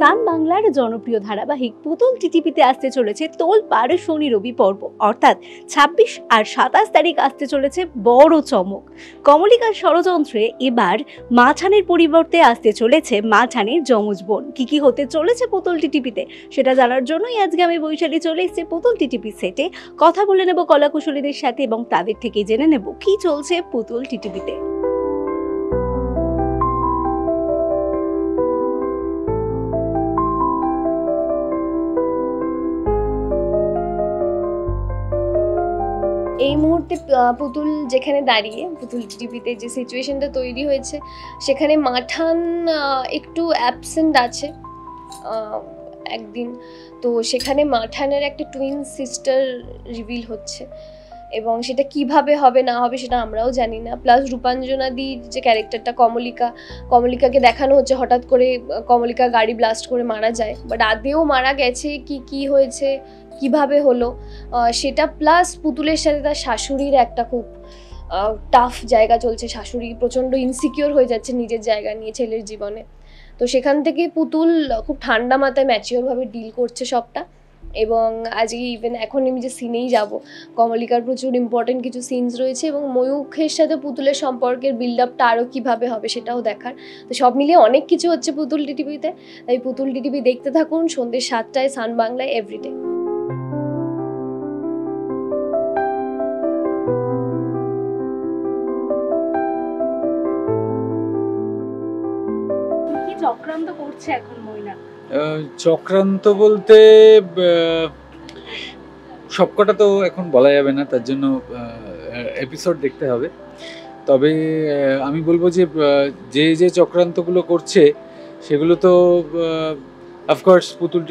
সান বাংলার জনপ্রিয় ধারাবাহিক পুতুল টিটিপিতে আসতে চলেছে তোলপাড় শনি রবি পর্ব, অর্থাৎ ২৬ আর ২৭ তারিখ আসতে চলেছে বড় চমক। কমলিকার ষড়যন্ত্রে এবার মাছানের পরিবর্তে আসতে চলেছে মাছানের যমজ বোন। কি হতে চলেছে পুতুল টিটিপিতে সেটা জানার জন্যই আজকে আমি বৈশালী চলে এসেছি পুতুল টিটিপি সেটে। কথা বলে নেব কলাকুশলীদের সাথে এবং তাদের থেকে জেনে নেব কি চলছে পুতুল টিটিপিতে। এই মুহূর্তে পুতুল যেখানে দাঁড়িয়ে পুতুল টিভিতে যে সিচুয়েশনটা তৈরি হয়েছে সেখানে মাঠান একটু অ্যাবসেন্ট আছে একদিন, তো সেখানে মাঠানের একটা টুইন সিস্টার রিভিল হচ্ছে এবং সেটা কিভাবে হবে না হবে সেটা আমরাও জানি না। প্লাস রূপাঞ্জনাদির যে ক্যারেক্টারটা কমলিকাকে দেখানো হচ্ছে হঠাৎ করে কমলিকা গাড়ি ব্লাস্ট করে মারা যায়, বাট আদেও মারা গেছে কি হয়েছে কিভাবে হলো সেটা, প্লাস পুতুলের সাথে তার শাশুড়ির একটা খুব টাফ জায়গা চলছে, শাশুড়ি প্রচণ্ড ইনসিকিওর হয়ে যাচ্ছে নিজের জায়গা নিয়ে ছেলের জীবনে। তো সেখান থেকে পুতুল খুব ঠান্ডা মাথায় ম্যাচিওরভাবে ডিল করছে সবটা। এবং আজকে ইভেন এখন আমি যে সিনেই যাব, কমলিকার প্রচুর ইম্পর্টেন্ট কিছু সিনস রয়েছে এবং ময়ূখের সাথে পুতুলের সম্পর্কের বিল্ড আপটা আরও কীভাবে হবে সেটাও দেখার। তো সব মিলিয়ে অনেক কিছু হচ্ছে পুতুল টিটিভিতে, তাই পুতুল টিটিভি দেখতে থাকুন সন্ধ্যে ৭টায় সান বাংলায় এভরিডে। চক্রান্ত করছে এখন ময়না? চক্রান্ত বলতে সবকটা তো এখন বলা যাবে না, তার জন্য এপিসোড দেখতে হবে। তবে আমি বলবো যে যে চক্রান্তগুলো করছে সেগুলো তো অফকোর্স পুতুল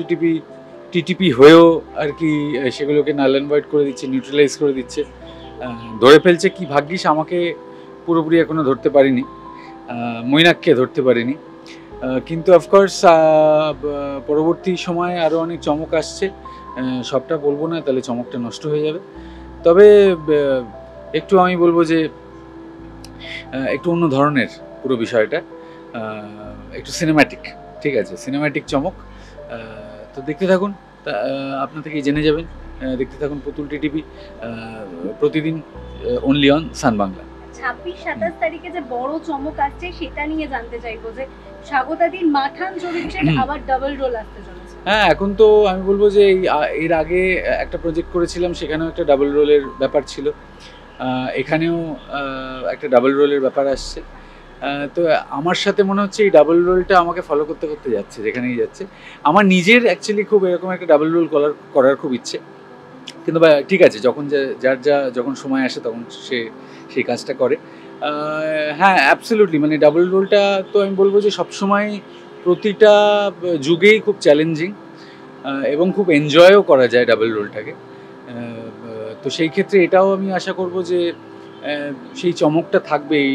টিটিপি হয়েও আর কি সেগুলোকে নাল অ্যান্ড হোয়াইট করে দিচ্ছে, নিউট্রালাইজ করে দিচ্ছে, ধরে ফেলছে। কি ভাগ্যিস আমাকে পুরোপুরি এখনো ধরতে পারিনি, মৈনাককে ধরতে পারিনি। কিন্তু অফকোর্স পরবর্তী সময়ে আরও অনেক চমক আসছে, সবটা বলবো না তাহলে চমকটা নষ্ট হয়ে যাবে। তবে একটু আমি বলবো যে একটু অন্য ধরনের পুরো বিষয়টা, একটু সিনেম্যাটিক, ঠিক আছে, সিনেম্যাটিক চমক। তো দেখতে থাকুন, আপনা থেকেই জেনে যাবেন। দেখতে থাকুন পুতুল টিটিভি, প্রতিদিন অনলি অন সান বাংলা। ২৬-২৭ তারিখে যে বড় চমক আসছে সেটা নিয়ে জানতে চাইবো যে স্বাগতাদির মাঠান চরিত্রের আবার ডাবল রোল আসতে চলেছে। হ্যাঁ, এখন তো আমি বলবো যে এর আগে একটা প্রজেক্ট করেছিলাম, সেখানেও একটা ডাবল রোলের ব্যাপার ছিল, এখানেও একটা ডাবল রোলের ব্যাপার আসছে। তো আমার সাথে মনে হচ্ছে এই ডাবল রোলটা আমাকে ফলো করতে করতে যাচ্ছে, যেখানেই যাচ্ছে। আমার নিজের অ্যাকচুয়ালি খুব এরকম একটা ডাবল রোল করার খুব ইচ্ছে, কিন্তু ঠিক আছে, যখন যখন সময় আসে তখন সে সেই কাজটা করে। হ্যাঁ, অ্যাবসলিউটলি, মানে ডাবল রোলটা তো আমি বলবো যে সবসময় প্রতিটা যুগেই খুব চ্যালেঞ্জিং এবং খুব এনজয়ও করা যায় ডাবল রোলটাকে। তো সেই ক্ষেত্রে এটাও আমি আশা করব যে সেই চমকটা থাকবে এই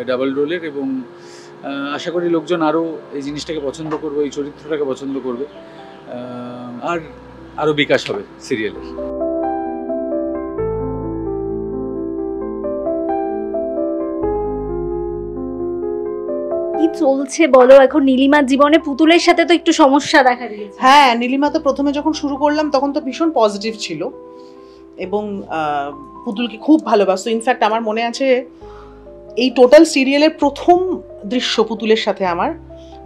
ডাবল রোলের, এবং আশা করি লোকজন আরও এই জিনিসটাকে পছন্দ করবে, এই চরিত্রটাকে পছন্দ করবে, আর আরও বিকাশ হবে সিরিয়ালের। কি চলছে বলো এখন নীলিমার জীবনে? পুতুলের সাথে তো একটু সমস্যা দেখা দিয়েছে। হ্যাঁ, নীলিমা তো প্রথমে যখন শুরু করলাম তখন তো ভীষণ পজিটিভ ছিল এবং পুতুলকে খুব ভালোবাসতো। ইনফ্যাক্ট আমার মনে আছে এই টোটাল সিরিয়ালের প্রথম দৃশ্য পুতুলের সাথে আমার,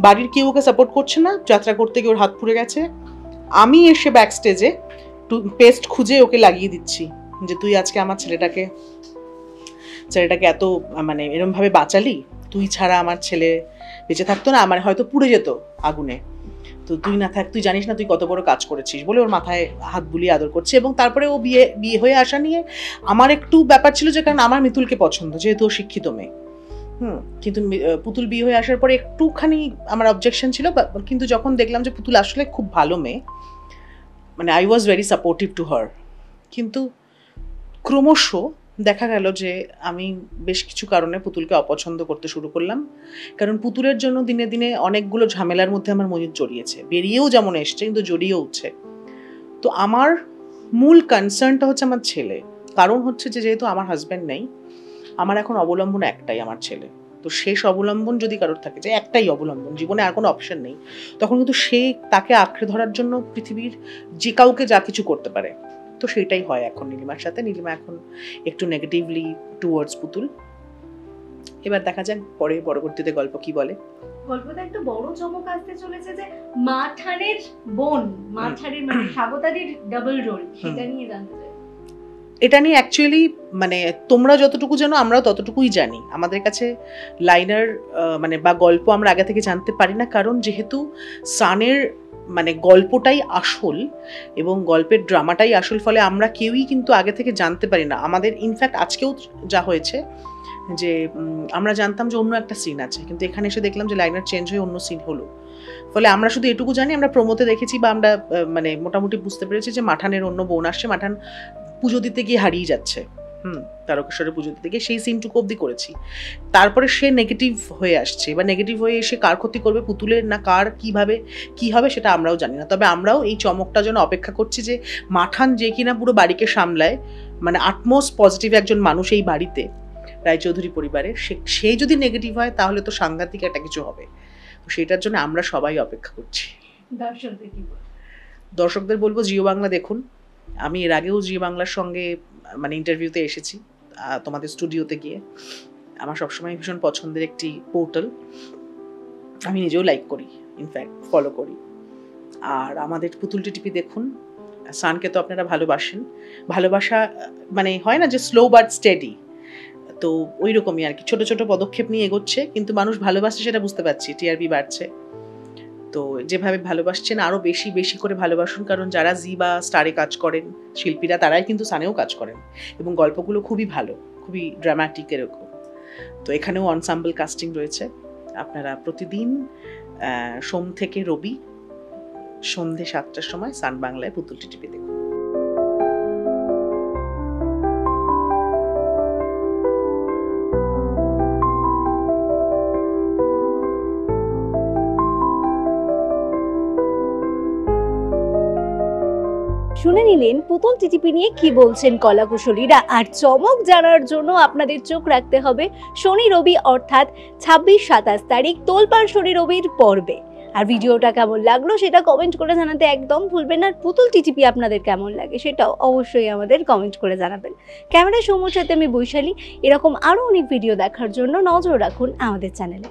বাড়ির কেউ ওকে সাপোর্ট করছে না, যাত্রা করতে গিয়ে ওর হাত পুড়ে গেছে, আমি এসে ব্যাক স্টেজে পেস্ট খুঁজে ওকে লাগিয়ে দিচ্ছি যে তুই আজকে আমার ছেলেটাকে এত মানে এরমভাবে বাঁচালি, তুই ছাড়া আমার ছেলে বেঁচে থাকতো না, আমার হয়তো পুড়ে যেত আগুনে, তো তুই না থাক, তুই জানিস না তুই কত বড় কাজ করেছিস, বলে ওর মাথায় হাত বুলিয়ে আদর করছে। এবং তারপরে ও বিয়ে হয়ে আসা নিয়ে আমার একটু ব্যাপার ছিল, যে কারণ আমার মিতুলকে পছন্দ, যেহেতু ও শিক্ষিত মেয়ে। কিন্তু পুতুল বিয়ে হয়ে আসার পরে একটুখানি আমার অবজেকশন ছিল, কিন্তু যখন দেখলাম যে পুতুল আসলে খুব ভালো মেয়ে, মানে I was very supportive to her. কিন্তু ক্রমশ দেখা গেল যে আমি বেশ কিছু কারণে পুতুলকে অপছন্দ করতে শুরু করলাম, কারণ পুতুলের জন্য দিনে দিনে অনেকগুলো ঝামেলার মধ্যে আমার ময়ূর জড়িয়েছে, বেরিয়েও যেমন এসছে কিন্তু জড়িয়েও উঠছে। তো আমার মূল কনসার্নটা হচ্ছে আমার ছেলে, কারণ হচ্ছে যে যেহেতু আমার হাজব্যান্ড নেই, আমার এখন অবলম্বন একটাই, আমার ছেলে। তো শেষ অবলম্বন যদি কারোর থাকে, যে একটাই অবলম্বন, জীবনে আর কোনো অপশন নেই, তখন কিন্তু সে তাকে আঁকড়ে ধরার জন্য পৃথিবীর যে কাউকে যা কিছু করতে পারে। তো সেটাই হয় এখন নীলিমার সাথে। নীলিমা এখন একটু নেগেটিভলি টুয়ার্ডস পুতুল। এবার দেখা যাক পরবর্তীতে গল্প কি বলে। গল্পটা একটা বড় চমক আসতে চলেছে যে মাঠানের বোন, মাঠানের মানে স্বাগতাদির ডাবল রোল, সেটা নিয়ে জানতে চাই। এটা নিয়ে অ্যাকচুয়ালি মানে তোমরা যতটুকু জানো আমরাও ততটুকুই জানি। আমাদের কাছে লাইনার মানে বা গল্প আমরা আগে থেকে জানতে পারি না, কারণ যেহেতু সানের মানে গল্পটাই আসল এবং গল্পের ড্রামাটাই আসল, ফলে আমরা কেউই কিন্তু আগে থেকে জানতে পারি না। আমাদের ইনফ্যাক্ট আজকেও যা হয়েছে যে আমরা জানতাম যে অন্য একটা সিন আছে, কিন্তু এখানে এসে দেখলাম যে লাইনার চেঞ্জ হয়ে অন্য সিন হলো। ফলে আমরা শুধু এটুকু জানি, আমরা প্রোমোতে দেখেছি বা আমরা মানে মোটামুটি বুঝতে পেরেছি যে মাঠানের অন্য বোন আসছে, মাঠান পুজো দিতে গিয়ে হারিয়ে যাচ্ছে, তারকেশ্বরের পুজো দিতে গিয়ে সেই সিনটুকু অবধি করেছি। তারপরে সে নেগেটিভ হয়ে আসছে, বা নেগেটিভ হয়ে এসে কার ক্ষতি করবে, পুতুলের না কার, কিভাবে কি হবে সেটা আমরাও জানি না। তবে আমরাও এই চমকটার জন্য অপেক্ষা করছি যে মাঠান যে কিনা পুরো বাড়িকে সামলায়, মানে আটমোস্ট পজিটিভ একজন মানুষ এই বাড়িতে, রায়চৌধুরী পরিবারের, সে যদি নেগেটিভ হয় তাহলে তো সাংঘাতিক একটা কিছু হবে। তো সেটার জন্য আমরা সবাই অপেক্ষা করছি। দর্শকদের বলবো জিও বাংলা দেখুন। আমি এর আগেও জিও বাংলার সঙ্গে মানে ইন্টারভিউতে এসেছি, তোমাদের স্টুডিওতে গিয়ে। আমার সবসময় ভীষণ পছন্দের একটি পোর্টাল, আমি নিজেও লাইক করি, ইনফ্যাক্ট ফলো করি। আর আমাদের পুতুল টিটিপি দেখুন। সানকে তো আপনারা ভালোবাসেন, ভালোবাসা মানে হয় না যে স্লো বাট স্টেডি, তো ওই রকমই আর কি, ছোট ছোট পদক্ষেপ নিয়ে এগোচ্ছে, কিন্তু মানুষ ভালোবাসছে সেটা বুঝতে পারছি, টিআরপি বাড়ছে। তো যেভাবে ভালোবাসছেন আরও বেশি বেশি করে ভালোবাসুন, কারণ যারা জি বা স্টারে কাজ করেন শিল্পীরা, তারাই কিন্তু সানেও কাজ করেন এবং গল্পগুলো খুবই ভালো, খুবই ড্রামাটিক এরকম। তো এখানেও অনসাম্বল কাস্টিং রয়েছে। আপনারা প্রতিদিন সোম থেকে রবি সন্ধ্যে 7টার সময় সান বাংলায় পুতুল টিটিপি দেখুন। শুনে নিলেন পুতুল টিটিপি নিয়ে কি বলছেন কলাকুশলীরা। আর চমক জানার জন্য আপনাদের চোখ রাখতে হবে শনি রবি অর্থাৎ 26-27 তারিখ তোলপাড় শনি রবির পর্বে। আর ভিডিওটা কেমন লাগলো সেটা কমেন্ট করে জানাতে একদম ভুলবেন না। আর পুতুল টিটিপি আপনাদের কেমন লাগে সেটাও অবশ্যই আমাদের কমেন্ট করে জানাবেন। ক্যামেরা সৌম্যর সাথে আমি বৈশালী। এরকম আরও অনেক ভিডিও দেখার জন্য নজর রাখুন আমাদের চ্যানেলে।